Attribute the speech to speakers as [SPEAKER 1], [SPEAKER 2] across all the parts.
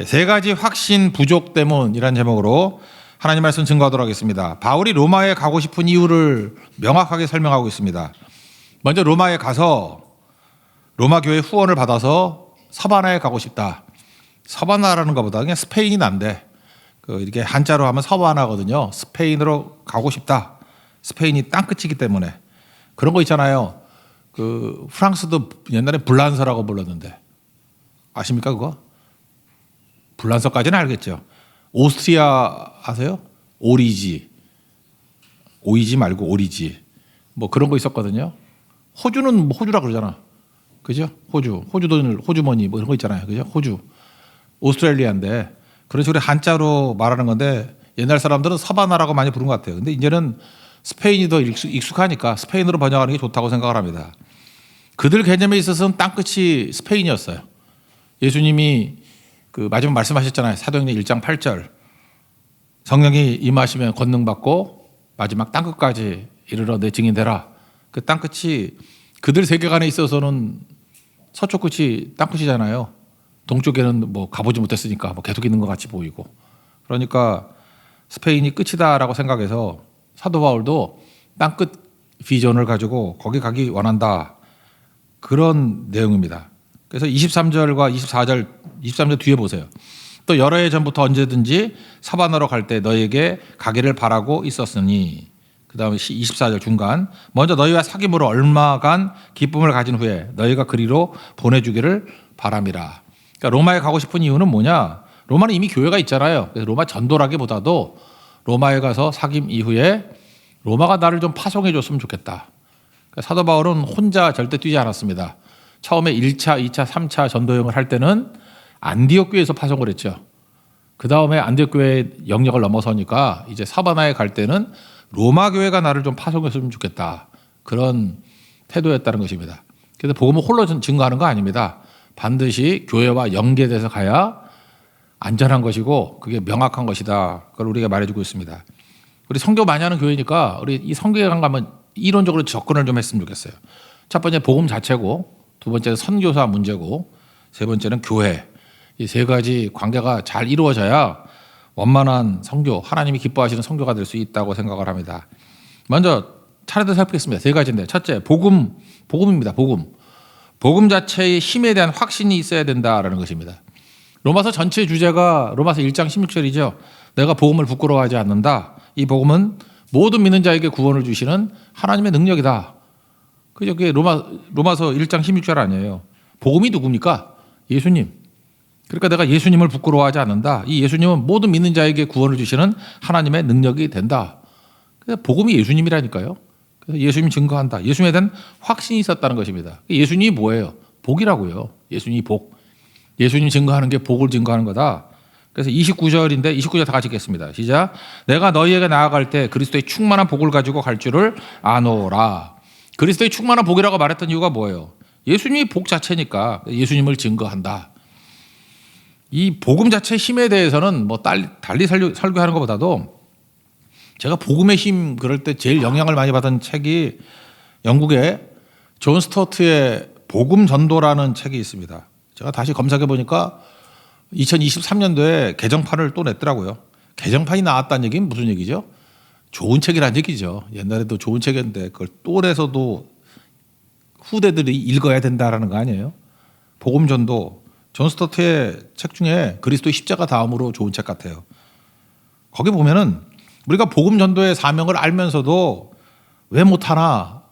[SPEAKER 1] 세 가지 확신 부족 때문이라는 제목으로 하나님 말씀 증거하도록 하겠습니다. 바울이 로마에 가고 싶은 이유를 명확하게 설명하고 있습니다. 먼저 로마에 가서 로마 교회 후원을 받아서 서바나에 가고 싶다. 서바나라는 것보다 그냥 스페인이 난데 이렇게 한자로 하면 서바나거든요. 스페인으로 가고 싶다. 스페인이 땅끝이기 때문에. 그런 거 있잖아요. 프랑스도 옛날에 불란서라고 불렀는데 아십니까 그거? 불란서까지는 알겠죠. 오스트리아 아세요? 오리지 말고 오리지 뭐 그런 거 있었거든요. 호주는 뭐 호주라 그러잖아. 그죠? 호주머니 뭐 이런 거 있잖아요. 그죠? 호주. 오스트레일리아인데 그런 식으로 한자로 말하는 건데 옛날 사람들은 서바나라고 많이 부른 것 같아요. 근데 이제는 스페인이 더 익숙하니까 스페인으로 번역하는 게 좋다고 생각을 합니다. 그들 개념에 있어서는 땅끝이 스페인이었어요. 예수님이 마지막 말씀하셨잖아요. 사도행전 1장 8절. 성령이 임하시면 권능받고 마지막 땅끝까지 이르러 내 증인 되라. 그 땅끝이 그들 세계관에 있어서는 서쪽 끝이 땅끝이잖아요. 동쪽에는 뭐 가보지 못했으니까 뭐 계속 있는 것 같이 보이고. 그러니까 스페인이 끝이다라고 생각해서 사도 바울도 땅끝 비전을 가지고 거기 가기 원한다. 그런 내용입니다. 그래서 23절과 23절 뒤에 보세요. 또 여러 해 전부터 언제든지 서바나로 갈 때 너에게 가기를 바라고 있었으니 그 다음에 24절 중간 먼저 너희와 사귐으로 얼마간 기쁨을 가진 후에 너희가 그리로 보내주기를 바람이라. 그러니까 로마에 가고 싶은 이유는 뭐냐? 로마는 이미 교회가 있잖아요. 그래서 로마 전도라기보다도 로마에 가서 사귐 이후에 로마가 나를 좀 파송해 줬으면 좋겠다. 그러니까 사도 바울은 혼자 절대 뛰지 않았습니다. 처음에 1차, 2차, 3차 전도여행을 할 때는 안디옥 교회에서 파송을 했죠. 그 다음에 안디옥 교회의 영역을 넘어서니까 이제 사바나에 갈 때는 로마 교회가 나를 좀 파송했으면 좋겠다. 그런 태도였다는 것입니다. 그래서 복음을 홀로 증거하는 거 아닙니다. 반드시 교회와 연계돼서 가야 안전한 것이고 그게 명확한 것이다. 그걸 우리가 말해주고 있습니다. 우리 선교 많이 하는 교회니까 우리 이 선교회관 가면 이론적으로 접근을 좀 했으면 좋겠어요. 첫 번째 복음 자체고 두 번째는 선교사 문제고 세 번째는 교회. 이 세 가지 관계가 잘 이루어져야 원만한 선교, 하나님이 기뻐하시는 선교가 될 수 있다고 생각을 합니다. 먼저 차례대로 살피겠습니다. 세 가지인데 첫째 복음입니다. 복음 자체의 힘에 대한 확신이 있어야 된다라는 것입니다. 로마서 전체 주제가 로마서 1장 16절이죠. 내가 복음을 부끄러워하지 않는다. 이 복음은 모든 믿는 자에게 구원을 주시는 하나님의 능력이다. 그게 로마서 1장 16절 아니에요. 복음이 누굽니까? 예수님. 그러니까 내가 예수님을 부끄러워하지 않는다. 이 예수님은 모든 믿는 자에게 구원을 주시는 하나님의 능력이 된다. 그래서 복음이 예수님이라니까요. 그래서 예수님 증거한다. 예수님에 대한 확신이 있었다는 것입니다. 예수님이 뭐예요? 복이라고요. 예수님이 복. 예수님 증거하는 게 복을 증거하는 거다. 그래서 29절인데 29절 다 같이 읽겠습니다. 시작. 내가 너희에게 나아갈 때 그리스도의 충만한 복을 가지고 갈 줄을 아노라. 그리스도의 충만한 복이라고 말했던 이유가 뭐예요? 예수님이 복 자체니까 예수님을 증거한다. 이 복음 자체의 힘에 대해서는 뭐 달리 설교하는 것보다도 제가 복음의 힘 그럴 때 제일 영향을 많이 받은 책이 영국의 존 스토트의 복음 전도라는 책이 있습니다. 제가 다시 검색해 보니까 2023년도에 개정판을 또 냈더라고요. 개정판이 나왔다는 얘기는 무슨 얘기죠? 좋은 책이라는 얘기죠. 옛날에도 좋은 책이었는데 그걸 또 내서도 후대들이 읽어야 된다라는 거 아니에요? 복음 전도. 존 스토트의 책 중에 그리스도의 십자가 다음으로 좋은 책 같아요. 거기 보면은 우리가 복음 전도의 사명을 알면서도 왜 못하나?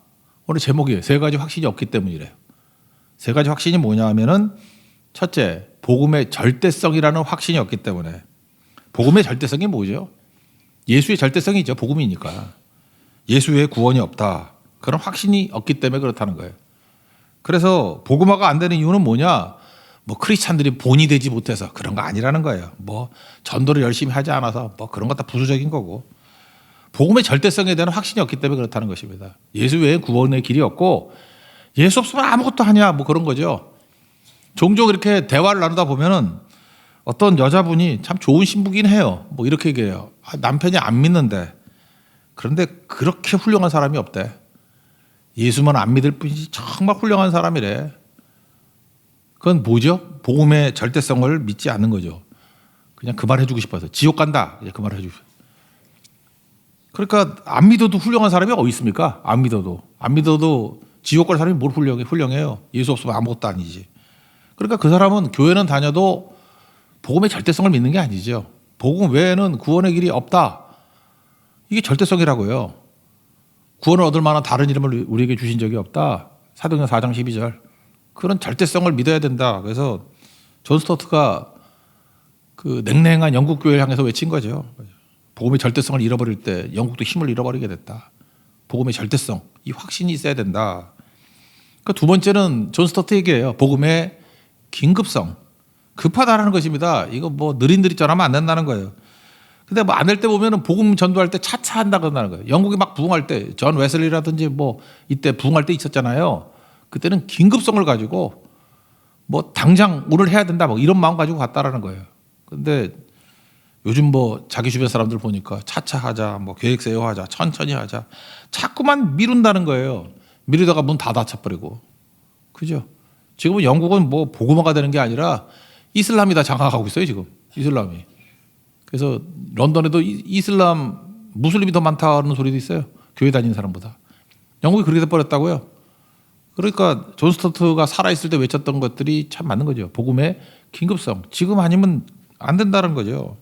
[SPEAKER 1] 오늘 제목이에요. 세 가지 확신이 없기 때문이래요. 세 가지 확신이 뭐냐 하면은 첫째, 복음의 절대성이라는 확신이 없기 때문에. 복음의 절대성이 뭐죠? 예수의 절대성이죠. 복음이니까. 예수 외에 구원이 없다. 그런 확신이 없기 때문에 그렇다는 거예요. 그래서 복음화가 안 되는 이유는 뭐냐? 뭐 크리스찬들이 본이 되지 못해서 그런 거 아니라는 거예요. 뭐 전도를 열심히 하지 않아서 뭐 그런 것 다 부수적인 거고. 복음의 절대성에 대한 확신이 없기 때문에 그렇다는 것입니다. 예수 외에 구원의 길이 없고 예수 없으면 아무것도 하냐 뭐 그런 거죠. 종종 이렇게 대화를 나누다 보면은 어떤 여자분이 참 좋은 신부긴 해요. 뭐 이렇게 얘기해요. 남편이 안 믿는데 그런데 그렇게 훌륭한 사람이 없대. 예수만 안 믿을 뿐이지 정말 훌륭한 사람이래. 그건 뭐죠? 복음의 절대성을 믿지 않는 거죠. 그냥 그 말 해주고 싶어서 지옥 간다. 그냥 그 말 해주고 싶어요. 그러니까 안 믿어도 훌륭한 사람이 어디 있습니까? 안 믿어도 지옥 갈 사람이 뭘 훌륭해요. 예수 없으면 아무것도 아니지. 그러니까 그 사람은 교회는 다녀도 복음의 절대성을 믿는 게 아니죠. 복음 외에는 구원의 길이 없다. 이게 절대성이라고요. 구원을 얻을 만한 다른 이름을 우리에게 주신 적이 없다. 사도행전 4장 12절. 그런 절대성을 믿어야 된다. 그래서 존 스토트가 그 냉랭한 영국 교회를 향해서 외친 거죠. 복음의 절대성을 잃어버릴 때 영국도 힘을 잃어버리게 됐다. 복음의 절대성, 이 확신이 있어야 된다. 그러니까 두 번째는 존 스토트 얘기예요. 복음의 긴급성. 급하다라는 것입니다. 이거 뭐 느릿느릿 전하면 안 된다는 거예요. 근데 뭐 안 될 때 보면은 복음 전도할 때 차차 한다고 한다는 거예요. 영국이 막 부흥할 때, 존 웨슬리라든지 뭐 이때 부흥할 때 있었잖아요. 그때는 긴급성을 가지고 뭐 당장 오늘 해야 된다 뭐 이런 마음 가지고 갔다라는 거예요. 근데 요즘 뭐 자기 주변 사람들 보니까 차차 하자, 뭐 계획 세워하자, 천천히 하자. 자꾸만 미룬다는 거예요. 미루다가 문 다 닫혀버리고. 그죠? 지금은 영국은 뭐 복음화가 되는 게 아니라 이슬람이 다 장악하고 있어요, 지금. 이슬람이. 그래서 런던에도 이슬람 무슬림이 더 많다는 소리도 있어요. 교회 다니는 사람보다. 영국이 그렇게 돼버렸다고요. 그러니까 존 스토트가 살아있을 때 외쳤던 것들이 참 맞는 거죠. 복음의 긴급성. 지금 아니면 안 된다는 거죠.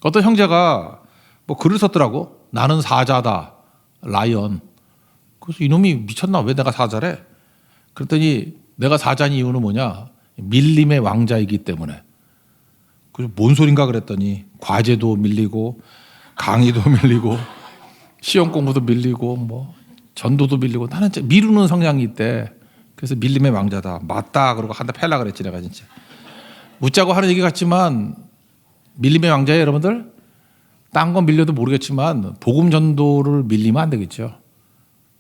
[SPEAKER 1] 어떤 형제가 뭐 글을 썼더라고. 나는 사자다. 라이언. 그래서 이놈이 미쳤나? 왜 내가 사자래? 그랬더니 내가 사자인 이유는 뭐냐? 밀림의 왕자이기 때문에. 그래서 뭔 소린가 그랬더니 과제도 밀리고 강의도 밀리고 시험 공부도 밀리고 뭐 전도도 밀리고 나는 진짜 미루는 성향이 있대. 그래서 밀림의 왕자다. 맞다. 그러고 한다 팰라 그랬지 내가 진짜. 웃자고 하는 얘기 같지만 밀림의 왕자예요 여러분들. 딴 건 밀려도 모르겠지만 복음 전도를 밀리면 안 되겠죠.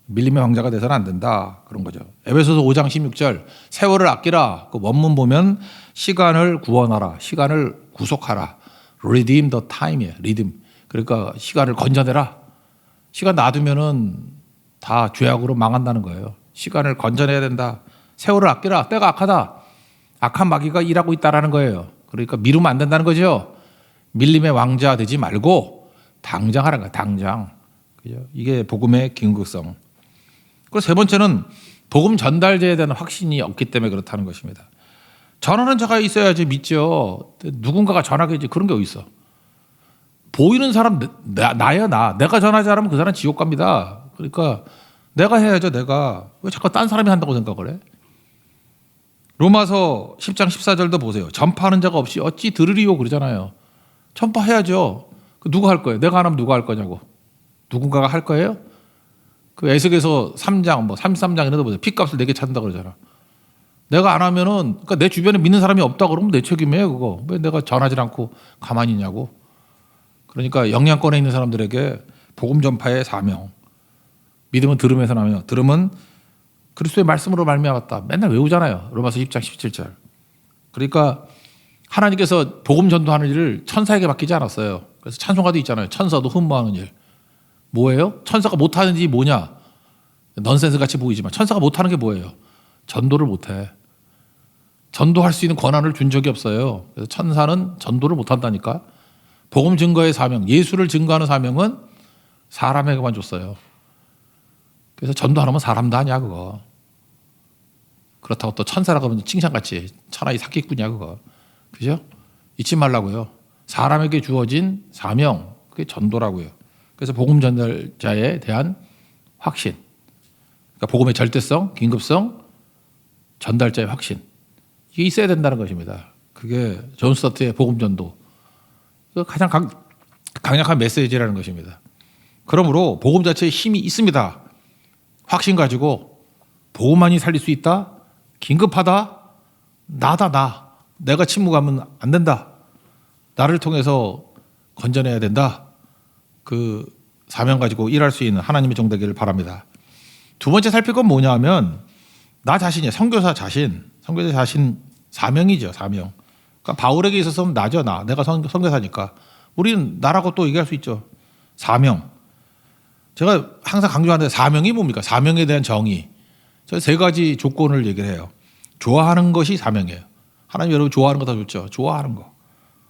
[SPEAKER 1] 밀림의 왕자가 돼서는 안 된다. 그런 거죠. 에베소서 5장 16절 세월을 아끼라. 그 원문 보면 시간을 구원하라. 시간을 구속하라. redeem the time이에요. redeem. 그러니까 시간을 건져내라. 시간 놔두면은 다 죄악으로 망한다는 거예요. 시간을 건져내야 된다. 세월을 아끼라. 때가 악하다. 악한 마귀가 일하고 있다라는 거예요. 그러니까 미루면 안 된다는 거죠. 밀림의 왕자 되지 말고 당장 하라는 거예요. 당장. 그죠? 이게 복음의 긴급성. 그리고 세 번째는 복음 전달제에 대한 확신이 없기 때문에 그렇다는 것입니다. 전하는 자가 있어야지 믿죠. 누군가가 전하겠지. 그런 게 어디 있어. 보이는 사람 나야 나. 내가 전하지 않으면 그 사람 지옥 갑니다. 그러니까 내가 해야죠. 내가. 왜 자꾸 딴 사람이 한다고 생각을 해? 로마서 10장 14절도 보세요. 전파하는 자가 없이 어찌 들으리요 그러잖아요. 전파해야죠. 누가 할 거예요? 내가 안 하면 누가 할 거냐고. 누군가가 할 거예요? 그 에스겔서 3장 뭐 33장 이런 데 보세요. 핏값을 내게 찾는다 그러잖아. 내가 안 하면은 그러니까 내 주변에 믿는 사람이 없다 그러면 내 책임이에요, 그거. 왜 내가 전하지 않고 가만히 있냐고. 그러니까 영향권에 있는 사람들에게 복음 전파의 사명. 믿음은 들음에서 나며 들음은 그리스도의 말씀으로 말미암았다. 맨날 외우잖아요. 로마서 10장 17절. 그러니까 하나님께서 복음 전도하는 일을 천사에게 맡기지 않았어요. 그래서 찬송가도 있잖아요. 천사도 흠모하는 일. 뭐예요? 천사가 못하는 일이 뭐냐? 넌센스 같이 보이지만 천사가 못하는 게 뭐예요? 전도를 못해. 전도할 수 있는 권한을 준 적이 없어요. 그래서 천사는 전도를 못한다니까. 복음 증거의 사명, 예수를 증거하는 사명은 사람에게만 줬어요. 그래서 전도하면 사람도 아니야 그거. 그렇다고 또 천사라고 하면 칭찬같이 천하의 사기꾼이야 그거. 그죠? 잊지 말라고요. 사람에게 주어진 사명, 그게 전도라고요. 그래서 복음 전달자에 대한 확신. 그러니까 복음의 절대성, 긴급성, 전달자의 확신. 이게 있어야 된다는 것입니다. 그게 존 스토트의 복음 전도. 가장 강력한 메시지라는 것입니다. 그러므로 복음 자체에 힘이 있습니다. 확신 가지고 복음만이 살릴 수 있다? 긴급하다? 나다 나. 내가 침묵하면 안 된다. 나를 통해서 건져내야 된다. 그 사명 가지고 일할 수 있는 하나님의 종 되기를 바랍니다. 두 번째 살필 건 뭐냐 하면 나 자신이에요. 선교사 자신 사명이죠. 사명. 그러니까 바울에게 있어서는 나죠. 내가 선교사니까. 우리는 나라고 또 얘기할 수 있죠. 사명. 제가 항상 강조하는데 사명이 뭡니까? 사명에 대한 정의. 저 세 가지 조건을 얘기를 해요. 좋아하는 것이 사명이에요. 하나님 여러분 좋아하는 거 다 좋죠. 좋아하는 거.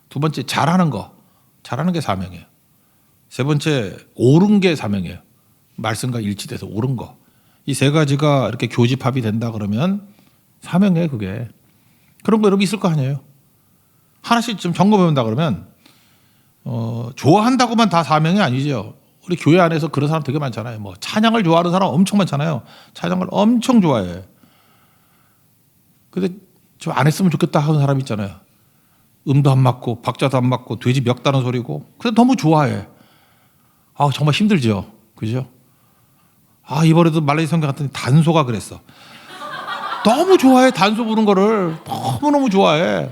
[SPEAKER 1] 두 번째 잘하는 거. 잘하는 게 사명이에요. 세 번째 옳은 게 사명이에요. 말씀과 일치돼서 옳은 거. 이 세 가지가 이렇게 교집합이 된다 그러면 사명이에요, 그게. 그런 거 여러분 있을 거 아니에요. 하나씩 좀 점검해 본다 그러면 좋아한다고만 다 사명이 아니죠. 우리 교회 안에서 그런 사람 되게 많잖아요. 뭐 찬양을 좋아하는 사람 엄청 많잖아요. 찬양을 엄청 좋아해. 근데 좀 안 했으면 좋겠다 하는 사람 있잖아요. 음도 안 맞고 박자도 안 맞고 돼지 멱다는 소리고. 근데 너무 좋아해. 아 정말 힘들죠. 그죠? 아 이번에도 말레이시아 성경 갔더니 단소가 그랬어. 너무 좋아해. 단소 부른 거를 너무너무 좋아해.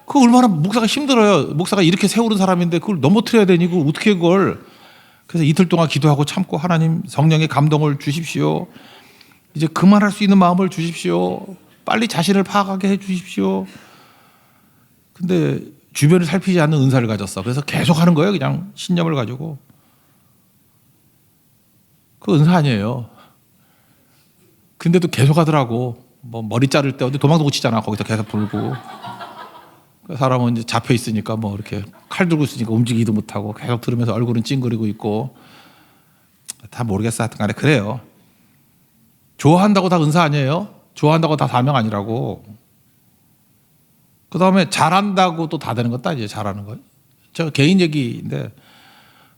[SPEAKER 1] 그 얼마나 목사가 힘들어요. 목사가 이렇게 세우는 사람인데 그걸 넘어뜨려야 되니 그 어떻게 그걸. 그래서 이틀 동안 기도하고 참고 하나님 성령의 감동을 주십시오. 이제 그만할 수 있는 마음을 주십시오. 빨리 자신을 파악하게 해 주십시오. 근데 주변을 살피지 않는 은사를 가졌어. 그래서 계속 하는 거예요. 그냥 신념을 가지고. 그 은사 아니에요. 근데도 계속 하더라고. 뭐 머리 자를 때 어디 도망도 못 치잖아. 거기서 계속 불고. 그 사람은 이제 잡혀 있으니까 뭐 이렇게 칼 들고 있으니까 움직이기도 못하고 계속 들으면서 얼굴은 찡그리고 있고. 다 모르겠어. 하여튼 간에 그래요. 좋아한다고 다 은사 아니에요? 좋아한다고 다 사명 아니라고. 그 다음에 잘한다고 또 다 되는 것도 아니에요. 잘하는 거. 제가 개인 얘기인데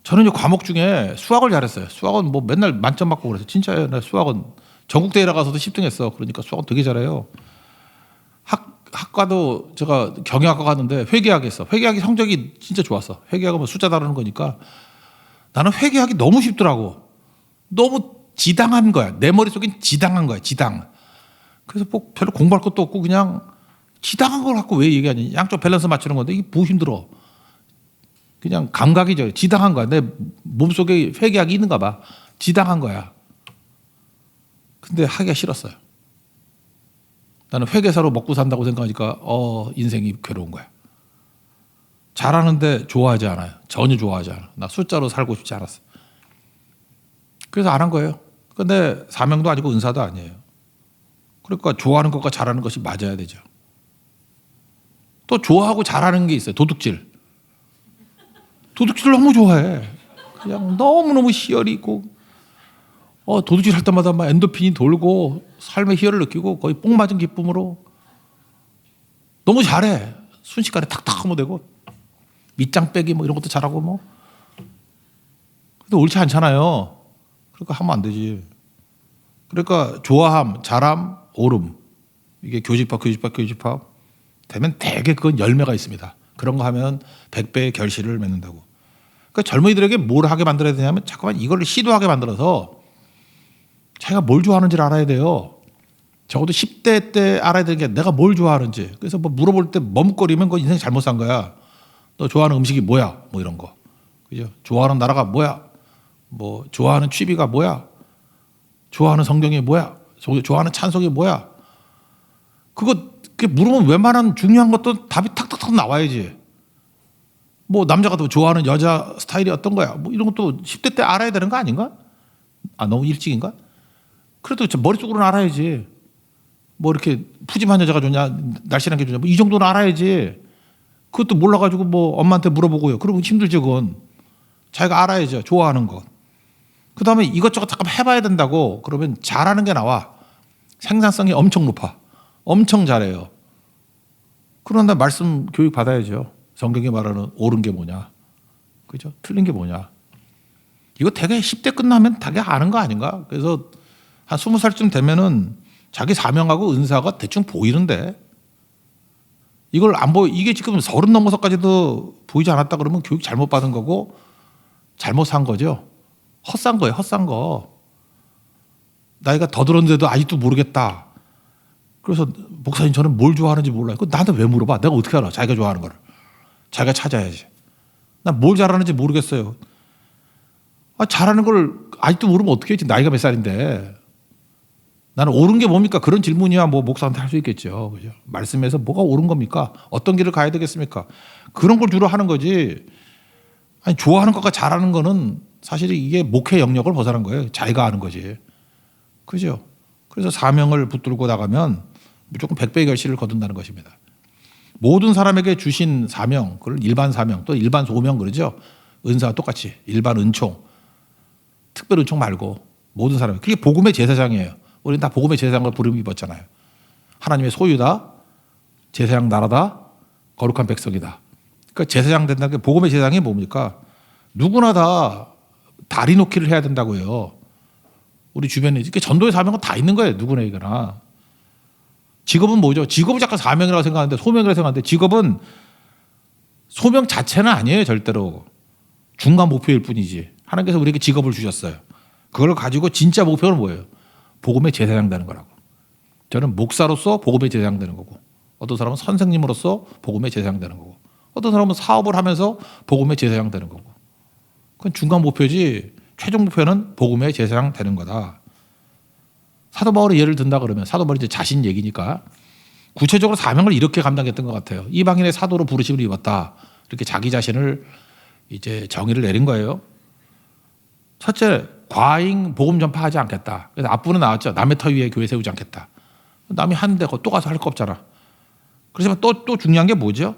[SPEAKER 1] 저는 이제 과목 중에 수학을 잘했어요. 수학은 뭐 맨날 만점 받고 그래서 진짜예요. 나 수학은 전국대회 나가서도 10등 했어. 그러니까 수학은 되게 잘해요. 학과도 제가 경영학과 갔는데 회계학 했어. 회계학이 성적이 진짜 좋았어. 회계학은 뭐 숫자 다루는 거니까 나는 회계학이 너무 쉽더라고. 너무 지당한 거야. 내 머릿속엔 지당한 거야. 지당. 그래서 뭐 별로 공부할 것도 없고 그냥 지당한 걸 갖고 왜 얘기하니. 양쪽 밸런스 맞추는 건데 이게 뭐 힘들어. 그냥 감각이죠. 지당한 거야. 내 몸속에 회계학이 있는가 봐. 지당한 거야. 근데 하기가 싫었어요. 나는 회계사로 먹고 산다고 생각하니까 인생이 괴로운 거야. 잘하는데 좋아하지 않아요. 전혀 좋아하지 않아. 나 숫자로 살고 싶지 않았어. 그래서 안 한 거예요. 근데 사명도 아니고 은사도 아니에요. 그러니까 좋아하는 것과 잘하는 것이 맞아야 되죠. 또 좋아하고 잘하는 게 있어요. 도둑질. 도둑질을 너무 좋아해. 그냥 너무너무 희열이 있고 도둑질 할 때마다 막 엔도핀이 돌고 삶의 희열을 느끼고 거의 뽕 맞은 기쁨으로 너무 잘해. 순식간에 탁탁 하면 되고 밑장 빼기 뭐 이런 것도 잘하고 뭐. 근데 옳지 않잖아요. 그러니까 하면 안 되지. 그러니까 좋아함, 잘함, 옳음. 이게 교집합 되면 대개 그건 열매가 있습니다. 그런 거 하면 100배의 결실을 맺는다고. 그러니까 젊은이들에게 뭘 하게 만들어야 되냐면 자꾸만 이걸 시도하게 만들어서 자기가 뭘 좋아하는지를 알아야 돼요. 적어도 10대 때 알아야 되는 게 내가 뭘 좋아하는지. 그래서 뭐 물어볼 때 머뭇거리면 그건 인생 잘못 산 거야. 너 좋아하는 음식이 뭐야? 뭐 이런 거. 그죠? 좋아하는 나라가 뭐야? 뭐 좋아하는 취미가 뭐야? 좋아하는 성경이 뭐야? 좋아하는 찬송이 뭐야? 그게 물으면 웬만한 중요한 것도 답이 탁탁탁 나와야지. 뭐 남자가 또 좋아하는 여자 스타일이 어떤 거야? 뭐 이런 것도 10대 때 알아야 되는 거 아닌가? 아 너무 일찍인가? 그래도 머릿속으로는 알아야지. 뭐 이렇게 푸짐한 여자가 좋냐, 날씬한 게 좋냐, 뭐 이 정도는 알아야지. 그것도 몰라가지고 뭐 엄마한테 물어보고요. 그러면 힘들지 그건. 자기가 알아야죠. 좋아하는 것. 그 다음에 이것저것 잠깐 해봐야 된다고 그러면 잘하는 게 나와. 생산성이 엄청 높아. 엄청 잘해요. 그런데 말씀 교육 받아야죠. 성경이 말하는 옳은 게 뭐냐. 그죠? 틀린 게 뭐냐. 이거 되게 10대 끝나면 되게 아는 거 아닌가? 그래서 한 20살쯤 되면은 자기 사명하고 은사가 대충 보이는데 이걸 안 이게 지금 30 넘어서까지도 보이지 않았다 그러면 교육 잘못 받은 거고 잘못 산 거죠. 헛산 거예요. 헛산 거. 나이가 더 들었는데도 아직도 모르겠다. 그래서 목사님 저는 뭘 좋아하는지 몰라요. 그거 나한테 왜 물어봐? 내가 어떻게 알아? 자기가 좋아하는 거를. 자기가 찾아야지. 난 뭘 잘하는지 모르겠어요. 잘하는 걸 아직도 모르면 어떻게 했지? 나이가 몇 살인데. 나는 옳은 게 뭡니까? 그런 질문이야 뭐 목사한테 할 수 있겠죠. 그죠? 말씀에서 뭐가 옳은 겁니까? 어떤 길을 가야 되겠습니까? 그런 걸 주로 하는 거지. 아니 좋아하는 것과 잘하는 거는 사실 이게 목회 영역을 벗어난 거예요. 자기가 아는 거지. 그죠? 그래서 사명을 붙들고 나가면 무조건 100배의 결실을 거둔다는 것입니다. 모든 사람에게 주신 사명, 그걸 일반 사명 또 일반 소명 그러죠. 은사와 똑같이 일반 은총, 특별 은총 말고 모든 사람. 그게 복음의 제사장이에요. 우리는 다 복음의 제사장을 부름 입었잖아요. 하나님의 소유다, 제사장 나라다, 거룩한 백성이다. 그러니까 제사장 된다는 게 복음의 제사장이 뭡니까? 누구나 다 다리 놓기를 해야 된다고요. 우리 주변에 이렇게 전도의 사명은 다 있는 거예요. 누구나. 직업은 뭐죠? 직업은 잠깐 사명이라고 생각하는데 소명이라고 생각하는데 직업은 소명 자체는 아니에요. 절대로. 중간 목표일 뿐이지. 하나님께서 우리에게 직업을 주셨어요. 그걸 가지고 진짜 목표는 뭐예요? 복음의 제사장 되는 거라고. 저는 목사로서 복음의 제사장 되는 거고 어떤 사람은 선생님으로서 복음의 제사장 되는 거고 어떤 사람은 사업을 하면서 복음의 제사장 되는 거고 그건 중간 목표지 최종 목표는 복음의 제사장 되는 거다. 사도 바울의 예를 든다 그러면 사도 바울이 이제 자신 얘기니까 구체적으로 사명을 이렇게 감당했던 것 같아요. 이방인의 사도로 부르심을 입었다. 이렇게 자기 자신을 이제 정의를 내린 거예요. 첫째, 과잉 복음 전파하지 않겠다. 그래서 앞부분에 나왔죠. 남의 터 위에 교회 세우지 않겠다. 남이 하는데 또 가서 할 거 없잖아. 그렇지만 또 중요한 게 뭐죠?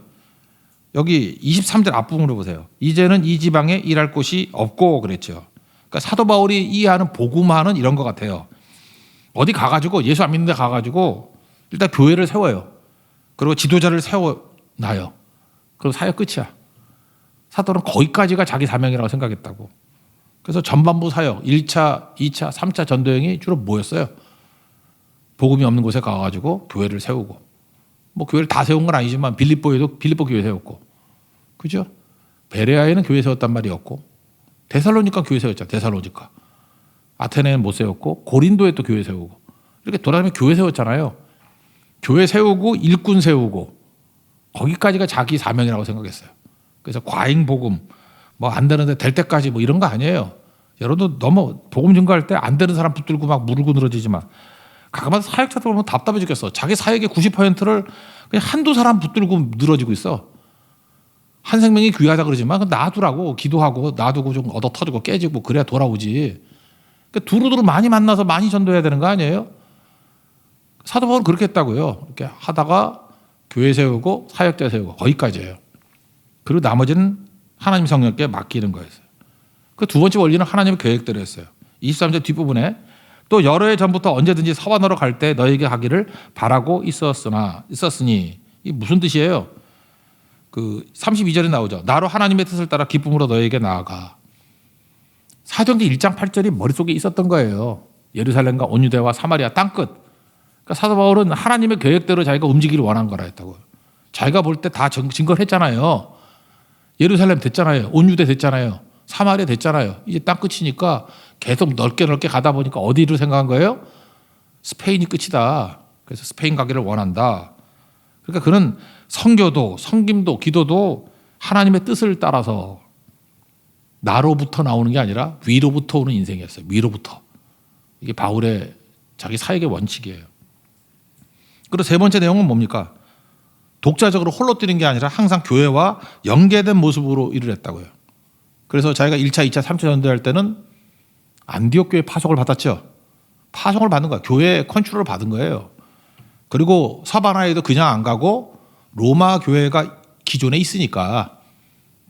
[SPEAKER 1] 여기 23절 앞부분으로 보세요. 이제는 이 지방에 일할 곳이 없고 그랬죠. 그러니까 사도 바울이 이해하는 복음화는 이런 것 같아요. 어디 가가지고 예수 안 믿는 데 가가지고 일단 교회를 세워요. 그리고 지도자를 세워놔요. 그리고 사역 끝이야. 사도는 거기까지가 자기 사명이라고 생각했다고. 그래서 전반부 사역 1차, 2차, 3차 전도여행이 주로 뭐였어요? 복음이 없는 곳에 가가지고 교회를 세우고 뭐 교회를 다 세운 건 아니지만 빌립보에도 빌립보 교회 세웠고 그죠? 베레아에는 교회 세웠단 말이었고 데살로니가 교회 세웠죠. 데살로니가. 아테네는 못 세웠고 고린도에 또 교회 세우고 이렇게 돌아다니면 교회 세웠잖아요. 교회 세우고 일꾼 세우고 거기까지가 자기 사명이라고 생각했어요. 그래서 과잉 복음 뭐 안 되는데 될 때까지 뭐 이런 거 아니에요. 여러분도 너무 복음 증거할 때 안 되는 사람 붙들고 막 무르고 늘어지지 마. 가끔마다 사역자들 보면 답답해 죽겠어. 자기 사역의 90%를 그냥 한두 사람 붙들고 늘어지고 있어. 한 생명이 귀하다 그러지만 놔두라고 기도하고 놔두고 좀 얻어 터지고 깨지고 그래야 돌아오지. 그러니까 두루두루 많이 만나서 많이 전도해야 되는 거 아니에요? 사도 바울은 그렇게 했다고요. 이렇게 하다가 교회 세우고 사역자 세우고 거기까지예요. 그리고 나머지는 하나님 성령께 맡기는 거였어요. 그 두 번째 원리는 하나님의 계획대로 했어요. 23절 뒷부분에 또 여러 해 전부터 언제든지 서반으로 갈 때 너에게 하기를 바라고 있었으니 이게 무슨 뜻이에요? 그 32절에 나오죠. 나로 하나님의 뜻을 따라 기쁨으로 너에게 나아가. 사도행전 1장 8절이 머릿속에 있었던 거예요. 예루살렘과 온유대와 사마리아 땅끝. 그러니까 사도 바울은 하나님의 계획대로 자기가 움직이기를 원한 거라 했다고요. 자기가 볼 때 다 증거를 했잖아요. 예루살렘 됐잖아요. 온유대 됐잖아요. 사마리아 됐잖아요. 이제 땅끝이니까 계속 넓게 가다 보니까 어디를 생각한 거예요? 스페인이 끝이다. 그래서 스페인 가기를 원한다. 그러니까 그는 선교도 섬김도 기도도 하나님의 뜻을 따라서 나로부터 나오는 게 아니라 위로부터 오는 인생이었어요. 위로부터. 이게 바울의 자기 사역의 원칙이에요. 그리고 세 번째 내용은 뭡니까? 독자적으로 홀로 뛰는 게 아니라 항상 교회와 연계된 모습으로 일을 했다고요. 그래서 자기가 1차, 2차, 3차 전도할 때는 안디옥 교회 파송을 받았죠. 파송을 받는 거야. 교회 컨트롤을 받은 거예요. 그리고 서바나에도 그냥 안 가고 로마 교회가 기존에 있으니까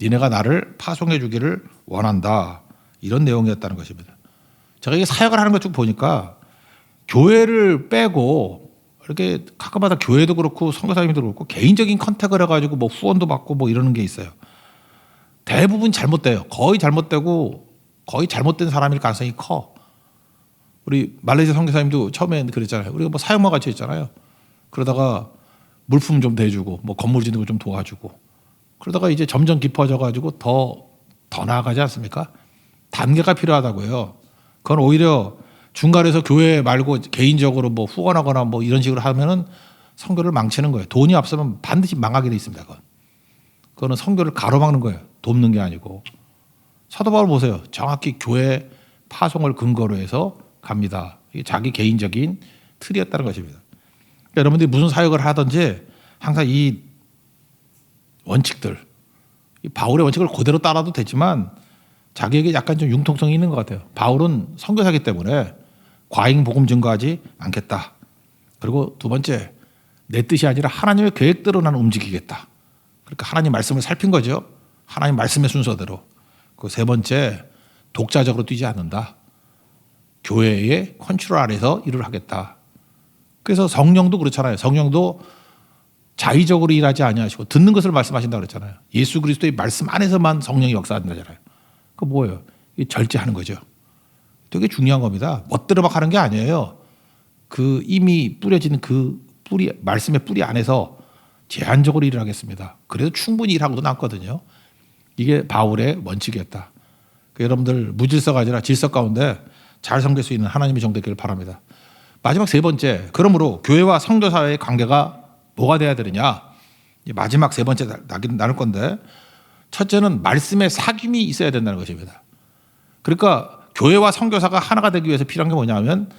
[SPEAKER 1] 니네가 나를 파송해 주기를 원한다. 이런 내용이었다는 것입니다. 제가 이게 사역을 하는 것 쭉 보니까 교회를 빼고 이렇게 가끔마다 교회도 그렇고 선교사님도 그렇고 개인적인 컨택을 해가지고 뭐 후원도 받고 뭐 이러는 게 있어요. 대부분 잘못돼요. 거의 잘못되고 거의 잘못된 사람일 가능성이 커. 우리 말레이시아 선교사님도 처음에 그랬잖아요. 우리가 뭐 사역만 같이 했잖아요. 그러다가 물품 좀 대주고 뭐 건물 짓는 거 좀 도와주고 그러다가 이제 점점 깊어져가지고 더 나아가지 않습니까? 단계가 필요하다고요. 그건 오히려 중간에서 교회 말고 개인적으로 뭐 후원하거나 뭐 이런 식으로 하면은 선교를 망치는 거예요. 돈이 없으면 반드시 망하게 돼 있습니다. 그거는 선교를 가로막는 거예요. 돕는 게 아니고. 사도 바울 보세요. 정확히 교회 파송을 근거로 해서 갑니다. 이게 자기 개인적인 틀이었다는 것입니다. 그러니까 여러분들이 무슨 사역을 하든지 항상 이 원칙들, 이 바울의 원칙을 그대로 따라도 되지만 자기에게 약간 좀 융통성이 있는 것 같아요. 바울은 선교사기 때문에 과잉 복음 증거하지 않겠다. 그리고 두 번째, 내 뜻이 아니라 하나님의 계획대로 나는 움직이겠다. 그러니까 하나님 말씀을 살핀 거죠. 하나님 말씀의 순서대로. 그 세 번째, 독자적으로 뛰지 않는다. 교회의 컨트롤 아래서 일을 하겠다. 그래서 성령도 그렇잖아요. 성령도 자의적으로 일하지 아니하시고 듣는 것을 말씀하신다 그랬잖아요. 예수 그리스도의 말씀 안에서만 성령이 역사한다잖아요. 그 뭐예요? 절제하는 거죠. 되게 중요한 겁니다. 멋대로 막 하는 게 아니에요. 그 이미 뿌려진 그 뿌리, 말씀의 뿌리 안에서 제한적으로 일을 하겠습니다. 그래도 충분히 일하고도 남거든요. 이게 바울의 원칙이었다. 여러분들 무질서가 아니라 질서 가운데 잘 섬길 수 있는 하나님의 정되기를 바랍니다. 마지막 세 번째, 그러므로 교회와 성도 사회의 관계가 뭐가 돼야 되느냐? 마지막 세 번째 나눌 건데, 첫째는 말씀의 사귐이 있어야 된다는 것입니다. 그러니까 교회와 선교사가 하나가 되기 위해서 필요한 게 뭐냐면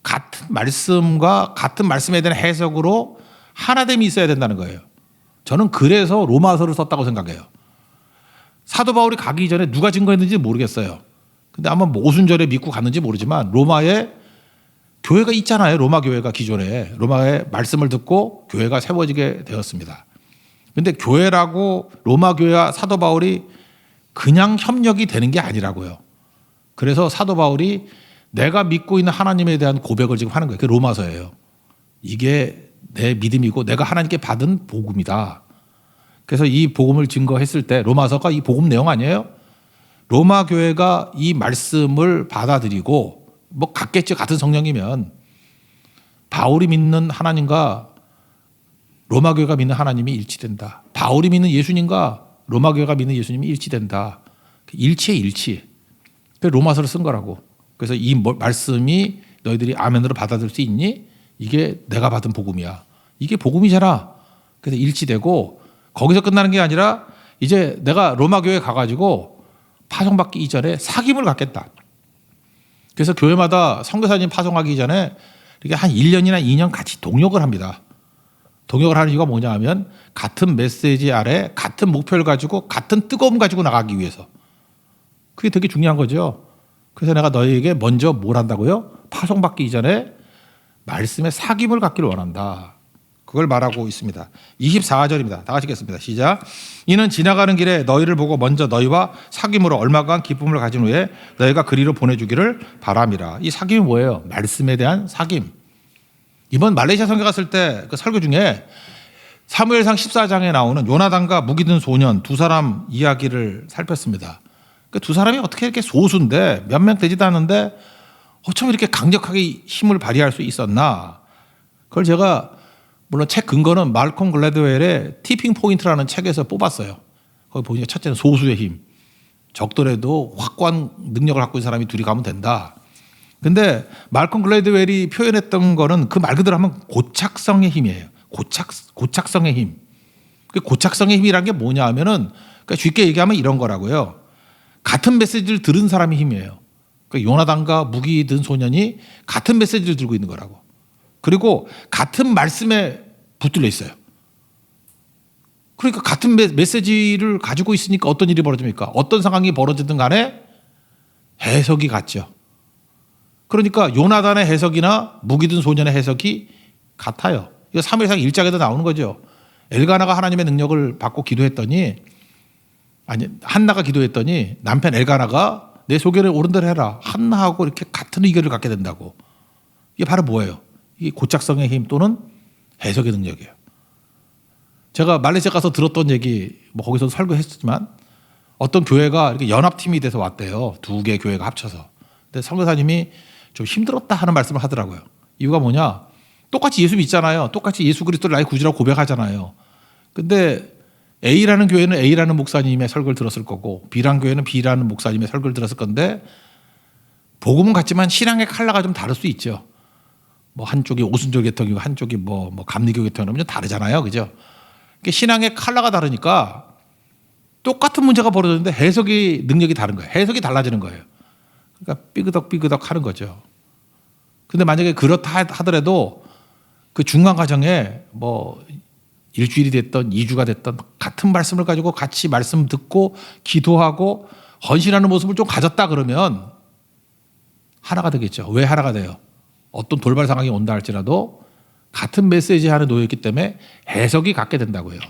[SPEAKER 1] 같은 말씀과 같은 말씀에 대한 해석으로 하나됨이 있어야 된다는 거예요. 저는 그래서 로마서를 썼다고 생각해요. 사도 바울이 가기 전에 누가 증거했는지 모르겠어요. 근데 아마 뭐 오순절에 믿고 갔는지 모르지만 로마에 교회가 있잖아요. 로마 교회가 기존에 로마의 말씀을 듣고 교회가 세워지게 되었습니다. 근데 교회라고 로마 교회와 사도 바울이 그냥 협력이 되는 게 아니라고요. 그래서 사도 바울이 내가 믿고 있는 하나님에 대한 고백을 지금 하는 거예요. 그게 로마서예요. 이게 내 믿음이고 내가 하나님께 받은 복음이다. 그래서 이 복음을 증거했을 때 로마서가 이 복음 내용 아니에요? 로마 교회가 이 말씀을 받아들이고 뭐 같겠죠. 같은 성령이면 바울이 믿는 하나님과 로마 교회가 믿는 하나님이 일치된다. 바울이 믿는 예수님과 로마 교회가 믿는 예수님이 일치된다. 일치의 일치. 그래서 로마서를 쓴 거라고. 그래서 이 말씀이 너희들이 아멘으로 받아들일 수 있니? 이게 내가 받은 복음이야. 이게 복음이잖아. 그래서 일치되고 거기서 끝나는 게 아니라 이제 내가 로마 교회에 가가지고 파송받기 이전에 사귐을 갖겠다. 그래서 교회마다 선교사님 파송하기 전에 이렇게 한 1년이나 2년 같이 동역을 합니다. 동역을 하는 이유가 뭐냐 하면 같은 메시지 아래 같은 목표를 가지고 같은 뜨거움 가지고 나가기 위해서. 그게 되게 중요한 거죠. 그래서 내가 너희에게 먼저 뭘 한다고요? 파송받기 이전에 말씀의 사귐을 갖기를 원한다. 그걸 말하고 있습니다. 24절입니다. 다 같이 읽겠습니다. 시작. 이는 지나가는 길에 너희를 보고 먼저 너희와 사귐으로 얼마간 기쁨을 가진 후에 너희가 그리로 보내주기를 바람이라. 이 사귐이 뭐예요? 말씀에 대한 사귐. 이번 말레이시아 선교 갔을 때 그 설교 중에 사무엘상 14장에 나오는 요나단과 무기 든 소년 두 사람 이야기를 살폈습니다. 그 두 사람이 어떻게 이렇게 소수인데 몇 명 되지도 않는데 어쩜 이렇게 강력하게 힘을 발휘할 수 있었나? 그걸 제가 물론 책 근거는 말콤 글래드웰의 티핑 포인트라는 책에서 뽑았어요. 거기 보니까 첫째는 소수의 힘. 적더라도 확고한 능력을 갖고 있는 사람이 둘이 가면 된다. 근데 말콤 글래드웰이 표현했던 거는 그 말 그대로 하면 고착성의 힘이에요. 고착성의 힘. 그 고착성의 힘이란 게 뭐냐 하면은 그러니까 쉽게 얘기하면 이런 거라고요. 같은 메시지를 들은 사람의 힘이에요. 그러니까 요나단과 무기 든 소년이 같은 메시지를 들고 있는 거라고. 그리고 같은 말씀에 붙들려 있어요. 그러니까 같은 메시지를 가지고 있으니까 어떤 일이 벌어집니까? 어떤 상황이 벌어지든 간에 해석이 같죠. 그러니까 요나단의 해석이나 무기 든 소년의 해석이 같아요. 이거 사무엘상 1장에도 나오는 거죠. 엘가나가 하나님의 능력을 받고 기도했더니 한나가 기도했더니 남편 엘가나가 내 소견에 옳은 대로 해라. 한나하고 이렇게 같은 의견을 갖게 된다고. 이게 바로 뭐예요? 이게 고착성의 힘 또는 해석의 능력이에요. 제가 말레이시아 가서 들었던 얘기, 뭐 거기서 설교했지만 어떤 교회가 이렇게 연합팀이 돼서 왔대요. 두 개 교회가 합쳐서. 근데 선교사님이 좀 힘들었다 하는 말씀을 하더라고요. 이유가 뭐냐? 똑같이 예수 믿잖아요. 똑같이 예수 그리스도를 나의 구주라고 고백하잖아요. 근데 A라는 교회는 A라는 목사님의 설교를 들었을 거고 B라는 교회는 B라는 목사님의 설교를 들었을 건데 복음은 같지만 신앙의 컬러가 좀 다를 수 있죠. 뭐 한쪽이 오순절 계통이고 한쪽이 뭐 감리교 계통이면 좀 다르잖아요. 그죠? 신앙의 컬러가 다르니까 똑같은 문제가 벌어졌는데 해석이 능력이 다른 거예요. 해석이 달라지는 거예요. 그러니까 삐그덕 하는 거죠. 근데 만약에 그렇다 하더라도 그 중간 과정에 뭐 일주일이 됐던 2주가 됐던 같은 말씀을 가지고 같이 말씀 듣고 기도하고 헌신하는 모습을 좀 가졌다 그러면 하나가 되겠죠. 왜 하나가 돼요? 어떤 돌발 상황이 온다 할지라도 같은 메시지 안에 놓여 있기 때문에 해석이 같게 된다고요.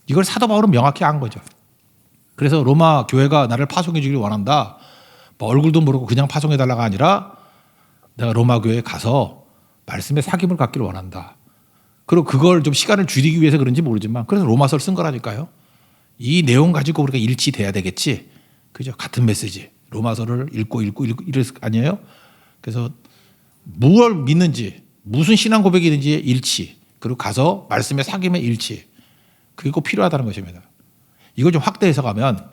[SPEAKER 1] 이걸 사도 바울은 명확히 안 거죠. 그래서 로마 교회가 나를 파송해 주길 원한다. 뭐 얼굴도 모르고 그냥 파송해 달라가 아니라 내가 로마 교회에 가서 말씀의 사귐을 갖기를 원한다. 그리고 그걸 좀 시간을 줄이기 위해서 그런지 모르지만 그래서 로마서를 쓴 거라니까요. 이 내용 가지고 우리가 일치돼야 되겠지. 그죠? 같은 메시지. 로마서를 읽고 이럴 아니에요? 그래서 무엇을 믿는지 무슨 신앙 고백이 있는지의 일치. 그리고 가서 말씀의 사귐의 일치. 그게 꼭 필요하다는 것입니다. 이걸 좀 확대해서 가면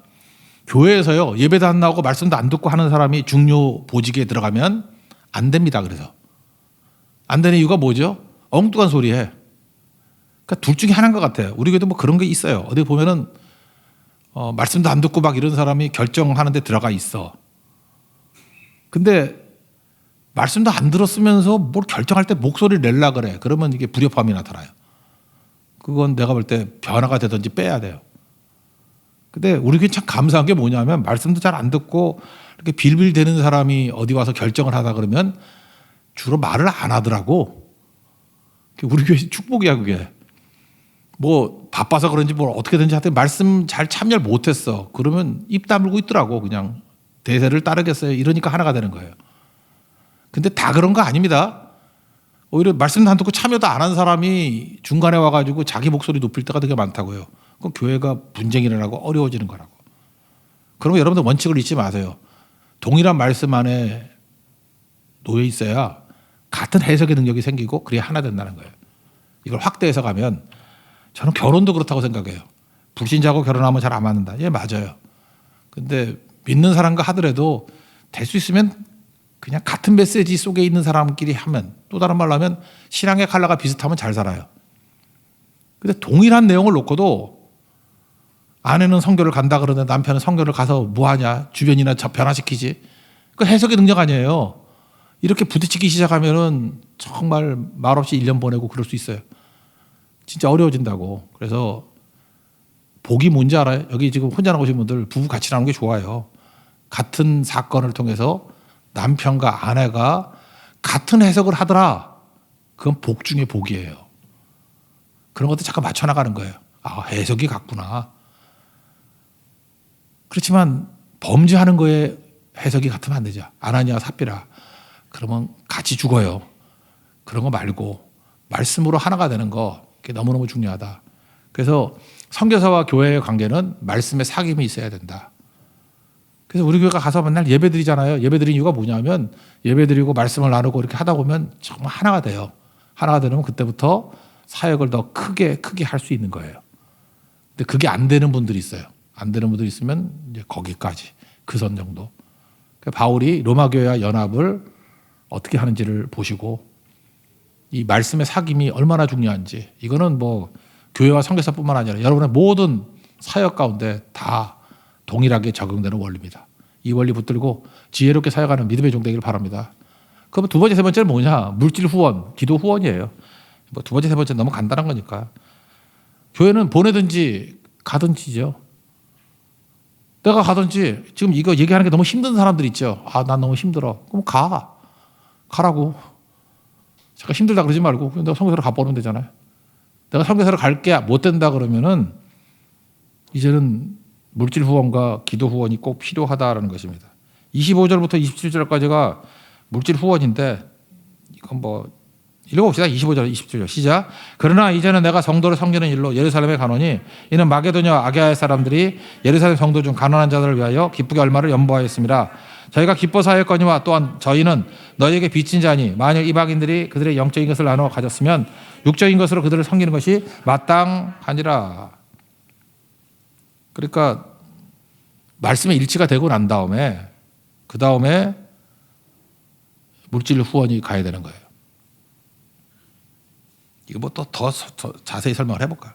[SPEAKER 1] 교회에서요. 예배도 안 나오고 말씀도 안 듣고 하는 사람이 중요 보직에 들어가면 안 됩니다. 그래서. 안 되는 이유가 뭐죠? 엉뚱한 소리 해. 그러니까 둘 중에 하나인 것 같아요. 우리 교회도 뭐 그런 게 있어요. 어디 보면은 말씀도 안 듣고 막 이런 사람이 결정하는 데 들어가 있어. 근데 말씀도 안 들었으면서 뭘 결정할 때 목소리를 낼라 그래. 그러면 이게 불협화음이 나타나요. 그건 내가 볼 때 변화가 되든지 빼야 돼요. 근데 우리 교회 참 감사한 게 뭐냐면 말씀도 잘 안 듣고 이렇게 빌빌대는 사람이 어디 와서 결정을 하다 그러면 주로 말을 안 하더라고. 우리 교회 축복이야 그게. 뭐 바빠서 그런지 뭐 어떻게든지 하여튼 말씀 잘 참여를 못했어. 그러면 입 다물고 있더라고. 그냥 대세를 따르겠어요. 이러니까 하나가 되는 거예요. 근데 다 그런 거 아닙니다. 오히려 말씀도 안 듣고 참여도 안 한 사람이 중간에 와가지고 자기 목소리 높일 때가 되게 많다고요. 그럼 교회가 분쟁이 일어나고 어려워지는 거라고. 그러면 여러분들 원칙을 잊지 마세요. 동일한 말씀 안에 놓여 있어야 같은 해석의 능력이 생기고 그래야 하나 된다는 거예요. 이걸 확대해서 가면 저는 결혼도 그렇다고 생각해요. 불신자하고 결혼하면 잘 안 맞는다. 예, 맞아요. 근데 믿는 사람과 하더라도 될 수 있으면 그냥 같은 메시지 속에 있는 사람끼리 하면, 또 다른 말로 하면 신앙의 컬러가 비슷하면 잘 살아요. 근데 동일한 내용을 놓고도 아내는 선교를 간다 그러는데 남편은 선교를 가서 뭐 하냐, 주변이나 변화시키지. 그 해석의 능력 아니에요. 이렇게 부딪히기 시작하면은 정말 말없이 1년 보내고 그럴 수 있어요. 진짜 어려워진다고. 그래서 복이 뭔지 알아요? 여기 지금 혼자 나오신 분들 부부 같이 나오는 게 좋아요. 같은 사건을 통해서 남편과 아내가 같은 해석을 하더라. 그건 복 중에 복이에요. 그런 것도 잠깐 맞춰 나가는 거예요. 아, 해석이 같구나. 그렇지만 범죄하는 거에 해석이 같으면 안 되죠. 아나니아와 삽비라. 그러면 같이 죽어요. 그런 거 말고 말씀으로 하나가 되는 거, 그게 너무너무 중요하다. 그래서 선교사와 교회의 관계는 말씀의 사귐이 있어야 된다. 그래서 우리 교회가 가서 맨날 예배 드리잖아요. 예배 드리는 이유가 뭐냐면 예배 드리고 말씀을 나누고 이렇게 하다 보면 정말 하나가 돼요. 하나가 되면 그때부터 사역을 더 크게 할 수 있는 거예요. 근데 그게 안 되는 분들이 있어요. 안 되는 분들이 있으면 이제 거기까지, 그 선 정도. 그러니까 바울이 로마 교회와 연합을 어떻게 하는지를 보시고 이 말씀의 사귐이 얼마나 중요한지, 이거는 뭐 교회와 선교사뿐만 아니라 여러분의 모든 사역 가운데 다 동일하게 적용되는 원리입니다. 이 원리 붙들고 지혜롭게 사역하는 믿음의 종 되기를 바랍니다. 그럼 두 번째, 세 번째는 뭐냐? 물질 후원, 기도 후원이에요. 뭐 두 번째, 세 번째 너무 간단한 거니까. 교회는 보내든지 가든지죠. 내가 가든지, 지금 이거 얘기하는 게 너무 힘든 사람들 있죠. 아, 난 너무 힘들어. 그럼 가라고. 잠깐 힘들다 그러지 말고 내가 선교사로 가보면 되잖아요. 내가 선교사로 갈게 못 된다 그러면은 이제는 물질 후원과 기도 후원이 꼭 필요하다라는 것입니다. 25절부터 27절까지가 물질 후원인데 이건 뭐 읽어봅시다. 25절, 27절 시작. 그러나 이제는 내가 성도를 섬기는 일로 예루살렘에 가노니 이는 마게도냐 아게아의 사람들이 예루살렘 성도 중 가난한 자들을 위하여 기쁘게 얼마를 연보하였습니다. 저희가 기뻐서 하였거니와 또한 저희는 너희에게 빚진 자니 만약 이방인들이 그들의 영적인 것을 나누어 가졌으면 육적인 것으로 그들을 섬기는 것이 마땅하니라. 그러니까 말씀에 일치가 되고 난 다음에 그 다음에 물질 후원이 가야 되는 거예요. 이거 뭐 또 더 자세히 설명을 해볼까요?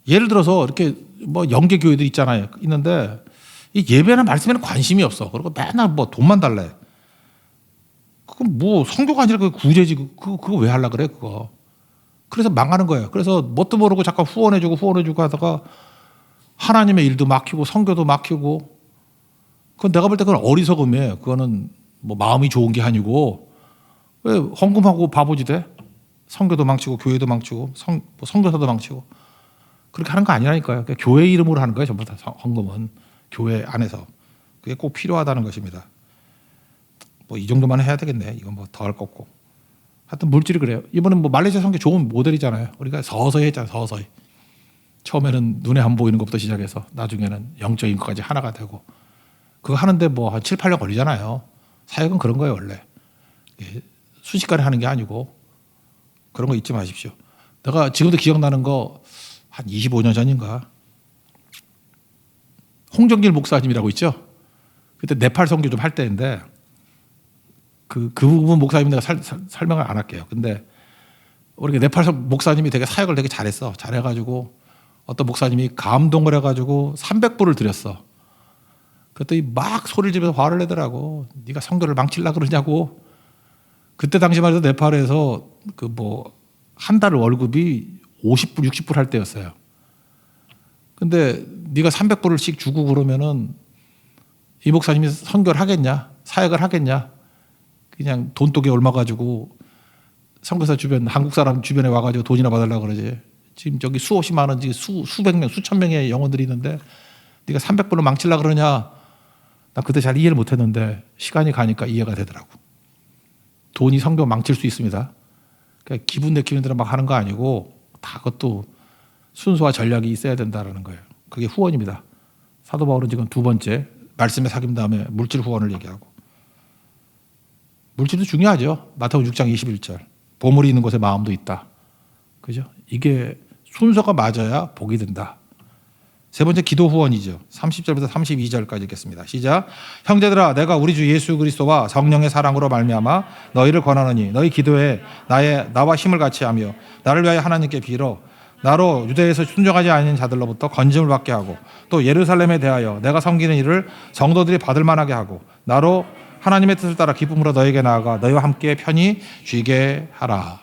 [SPEAKER 1] 예를 들어서 이렇게 뭐 영계 교회들 있잖아요. 있는데 이 예배나 말씀에는 관심이 없어. 그리고 맨날 뭐 돈만 달래. 그건 뭐 성교가 아니라 그 구제지. 그거 왜 하려 그래 그거. 그래서 망하는 거예요. 그래서 뭣도 모르고 잠깐 후원해주고 하다가 하나님의 일도 막히고 성교도 막히고. 그건 내가 볼 때 그건 어리석음이에요. 그거는 뭐 마음이 좋은 게 아니고 왜 헌금하고 바보지 돼? 선교도 망치고 교회도 망치고 선교사도 망치고 그렇게 하는 거 아니라니까요. 그러니까 교회 이름으로 하는 거예요. 전부 다 헌금은 교회 안에서 그게 꼭 필요하다는 것입니다. 뭐 이 정도만 해야 되겠네. 이건 뭐 더 할 거 없고. 하여튼 물질이 그래요. 이번엔 뭐 말레이시아 선교 좋은 모델이잖아요. 우리가 서서히 했잖아요. 서서히. 처음에는 눈에 안 보이는 것부터 시작해서 나중에는 영적인 것까지 하나가 되고 그거 하는데 뭐 한 7, 8년 걸리잖아요. 사역은 그런 거예요 원래. 순식간에 하는 게 아니고 그런 거 잊지 마십시오. 내가 지금도 기억나는 거 한 25년 전인가 홍정길 목사님이라고 있죠. 그때 네팔 선교 좀 할 때인데 그 부분 목사님 내가 설명을 안 할게요. 근데 우리 네팔 목사님이 되게 사역을 되게 잘했어. 잘해가지고 어떤 목사님이 감동을 해가지고 300불을 드렸어. 그랬더니 막 소리를 지르면서 화를 내더라고. 네가 선교를 망치려고 그러냐고. 그때 당시만 해도 네팔에서 그 뭐 한 달 월급이 50불, 60불 할 때였어요. 근데 네가 300불을씩 주고 그러면은 이 목사님이 선교를 하겠냐? 사역을 하겠냐? 그냥 돈독에 얼마 가지고 선교사 주변 한국 사람 주변에 와가지고 돈이나 받으려고 그러지. 지금 저기 수십만 원, 수백 명, 수천 명의 영혼들이 있는데 네가 300불로 망치려고 그러냐? 나 그때 잘 이해를 못했는데 시간이 가니까 이해가 되더라고. 돈이 선교 망칠 수 있습니다. 그러니까 기분 내키는 대로 막 하는 거 아니고 다 그것도 순서와 전략이 있어야 된다는 거예요. 그게 후원입니다. 사도 바울은 지금 두 번째 말씀에 사귐 다음에 물질 후원을 얘기하고 물질도 중요하죠. 마태복음 6장 21절 보물이 있는 곳에 마음도 있다. 그죠? 이게 순서가 맞아야 복이 된다. 세 번째 기도 후원이죠. 30절부터 32절까지 읽겠습니다. 시작. 형제들아 내가 우리 주 예수 그리스도와 성령의 사랑으로 말미암아 너희를 권하노니 너희 기도에 나와 힘을 같이 하며 나를 위하여 하나님께 빌어 나로 유대에서 순종하지 않은 자들로부터 건짐을 받게 하고 또 예루살렘에 대하여 내가 섬기는 일을 성도들이 받을 만하게 하고 나로 하나님의 뜻을 따라 기쁨으로 너에게 나아가 너희와 함께 편히 쉬게 하라.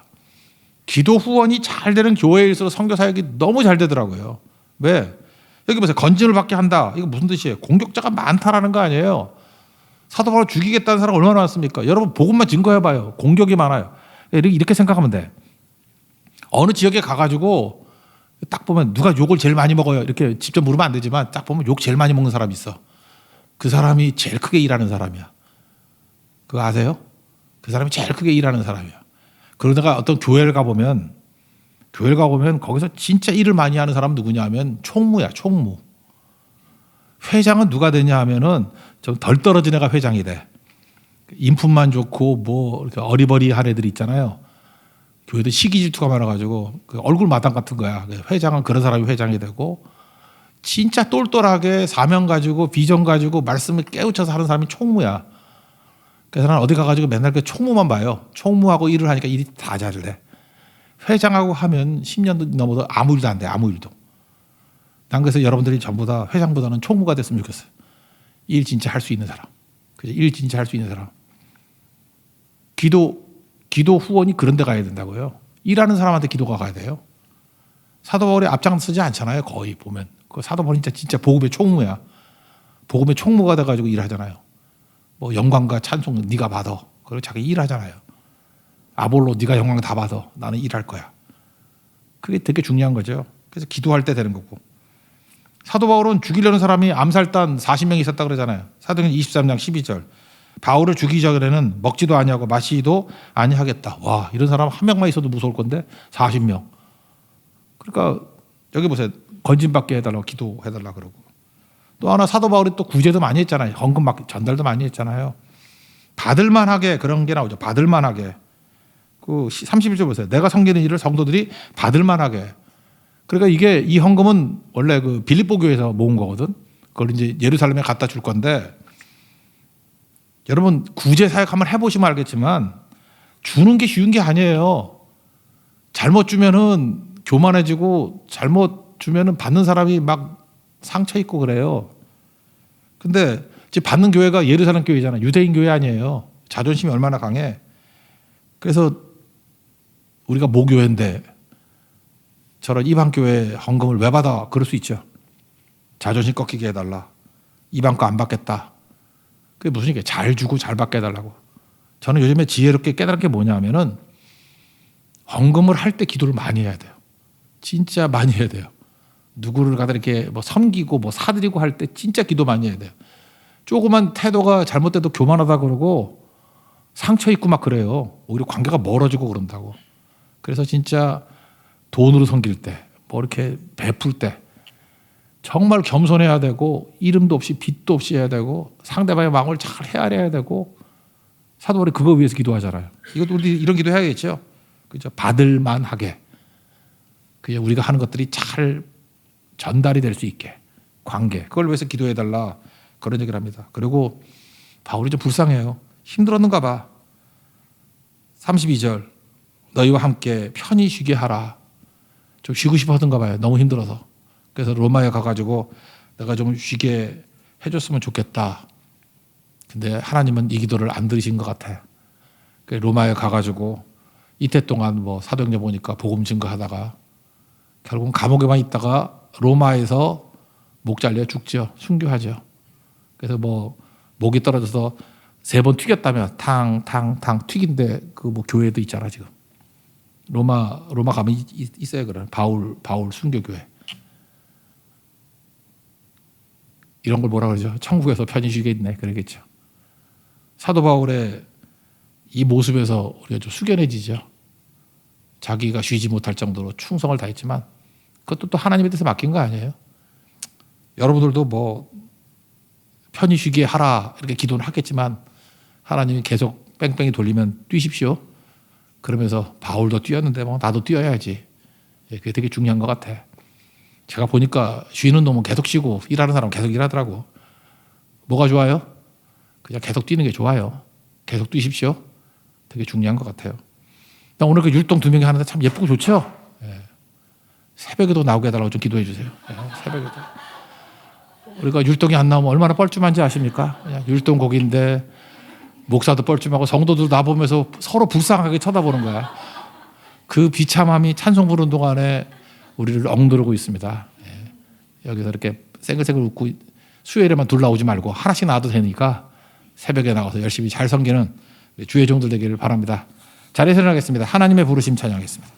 [SPEAKER 1] 기도 후원이 잘 되는 교회일수록 선교 사역이 너무 잘 되더라고요. 왜? 여기 보세요. 건짐을 받게 한다. 이거 무슨 뜻이에요? 공격자가 많다라는 거 아니에요. 사도 바울 죽이겠다는 사람 얼마나 많습니까? 여러분 복음만 증거해봐요. 공격이 많아요. 이렇게 생각하면 돼. 어느 지역에 가가지고 딱 보면 누가 욕을 제일 많이 먹어요. 이렇게 직접 물으면 안 되지만 딱 보면 욕 제일 많이 먹는 사람이 있어. 그 사람이 제일 크게 일하는 사람이야. 그거 아세요? 그 사람이 제일 크게 일하는 사람이야. 그러다가 어떤 교회를 가보면 거기서 진짜 일을 많이 하는 사람 누구냐 하면 총무야, 총무. 회장은 누가 되냐 하면은 좀 덜 떨어진 애가 회장이 돼. 인품만 좋고 뭐 이렇게 어리버리한 애들이 있잖아요. 교회도 시기 질투가 많아가지고 그 얼굴 마당 같은 거야. 회장은 그런 사람이 회장이 되고 진짜 똘똘하게 사명 가지고 비전 가지고 말씀을 깨우쳐서 하는 사람이 총무야. 그래서 나는 어디 가가지고 맨날 그 총무만 봐요. 총무하고 일을 하니까 일이 다 잘 돼. 회장하고 하면 10년도 넘어도 아무 일도 안 돼. 아무 일도. 난 그래서 여러분들이 전부 다 회장보다는 총무가 됐으면 좋겠어요. 일 진짜 할 수 있는 사람. 그죠? 일 진짜 할 수 있는 사람. 기도 후원이 그런 데 가야 된다고요. 일하는 사람한테 기도가 가야 돼요. 사도 바울이 앞장서지 않잖아요. 거의 보면. 그 사도 바울이 진짜 복음의 총무야. 복음의 총무가 돼가지고 일하잖아요. 뭐 영광과 찬송 네가 받아. 그리고 자기 일하잖아요. 아볼로 네가 영광 다 받아. 나는 일할 거야. 그게 되게 중요한 거죠. 그래서 기도할 때 되는 거고. 사도 바울은 죽이려는 사람이 암살단 40명이 있었다 그러잖아요. 사도행전 23장 12절. 바울을 죽이기 전에는 먹지도 아니하고 마시지도 아니하겠다. 와, 이런 사람 한 명만 있어도 무서울 건데 40명. 그러니까 여기 보세요. 건진받게 해달라고 기도해달라 그러고. 또 하나 사도 바울이 또 구제도 많이 했잖아요. 헌금 전달도 많이 했잖아요. 받을만하게 그런 게 나오죠. 받을만하게. 그 31절 보세요. 내가 섬기는 일을 성도들이 받을만하게. 그러니까 이게 이 헌금은 원래 그 빌립보 교회에서 모은 거거든. 그걸 이제 예루살렘에 갖다 줄 건데 여러분 구제 사역 한번 해보시면 알겠지만 주는 게 쉬운 게 아니에요. 잘못 주면은 교만해지고 잘못 주면은 받는 사람이 막 상처 있고 그래요. 근데 지금 받는 교회가 예루살렘 교회잖아요. 유대인 교회 아니에요. 자존심이 얼마나 강해. 그래서 우리가 모교회인데 저런 이방 교회 헌금을 왜 받아? 그럴 수 있죠. 자존심 꺾이게 해달라. 이방 거 안 받겠다. 그게 무슨 얘기예요? 잘 주고 잘 받게 해달라고. 저는 요즘에 지혜롭게 깨달은 게 뭐냐 하면은 헌금을 할 때 기도를 많이 해야 돼요. 진짜 많이 해야 돼요. 누구를 갖다 이렇게 뭐 섬기고 뭐 사드리고 할 때 진짜 기도 많이 해야 돼요. 조그만 태도가 잘못돼도 교만하다 그러고 상처 입고 막 그래요. 오히려 관계가 멀어지고 그런다고. 그래서 진짜 돈으로 섬길 때, 뭐 이렇게 베풀 때 정말 겸손해야 되고 이름도 없이 빚도 없이 해야 되고 상대방의 마음을 잘 헤아려야 되고 사도 바울이 그거 위해서 기도하잖아요. 이것도 우리 이런 기도 해야겠죠. 그죠? 받을 만하게. 그죠? 우리가 하는 것들이 잘 전달이 될 수 있게 관계. 그걸 위해서 기도해 달라 그런 얘기를 합니다. 그리고 바울이 좀 불쌍해요. 힘들었는가 봐. 32절 너희와 함께 편히 쉬게 하라. 좀 쉬고 싶어 하던가 봐요. 너무 힘들어서. 그래서 로마에 가가지고 내가 좀 쉬게 해줬으면 좋겠다. 근데 하나님은 이 기도를 안 들으신 것 같아. 로마에 가가지고 이태 동안 뭐 사도행전 보니까 복음 증거하다가 결국은 감옥에만 있다가 로마에서 목 잘려 죽죠. 순교하죠. 그래서 뭐 목이 떨어져서 3번 튀겼다면 탕 튀긴데 그 뭐 교회도 있잖아 지금. 로마 가면 있어요. 그런 바울 순교교회. 이런 걸 뭐라 그러죠? 천국에서 편히 쉬게 있네. 그러겠죠. 사도 바울의 이 모습에서 우리가 좀 숙연해지죠. 자기가 쉬지 못할 정도로 충성을 다했지만 그것도 또 하나님에 대해서 맡긴 거 아니에요? 여러분들도 뭐 편히 쉬게 하라 이렇게 기도는 하겠지만 하나님이 계속 뺑뺑이 돌리면 뛰십시오. 그러면서 바울도 뛰었는데 뭐 나도 뛰어야지. 그게 되게 중요한 것 같아. 제가 보니까 쉬는 놈은 계속 쉬고 일하는 사람은 계속 일하더라고. 뭐가 좋아요? 그냥 계속 뛰는 게 좋아요. 계속 뛰십시오. 되게 중요한 것 같아요. 나 오늘 그 율동 2명이 하는데 참 예쁘고 좋죠? 새벽에도 나오게 해달라고 좀 기도해 주세요. 새벽에도. 우리가 율동이 안 나오면 얼마나 뻘쭘한지 아십니까? 그냥 율동곡인데 목사도 뻘쭘하고 성도들 나보면서 서로 불쌍하게 쳐다보는 거야. 그 비참함이 찬송 부르는 동안에 우리를 억누르고 있습니다. 여기서 이렇게 쌩글쌩글 웃고 수요일에만 둘 나오지 말고 하나씩 나와도 되니까 새벽에 나와서 열심히 잘 섬기는 주의 종들 되기를 바랍니다. 자리에서 일어나겠습니다. 하나님의 부르심 찬양하겠습니다.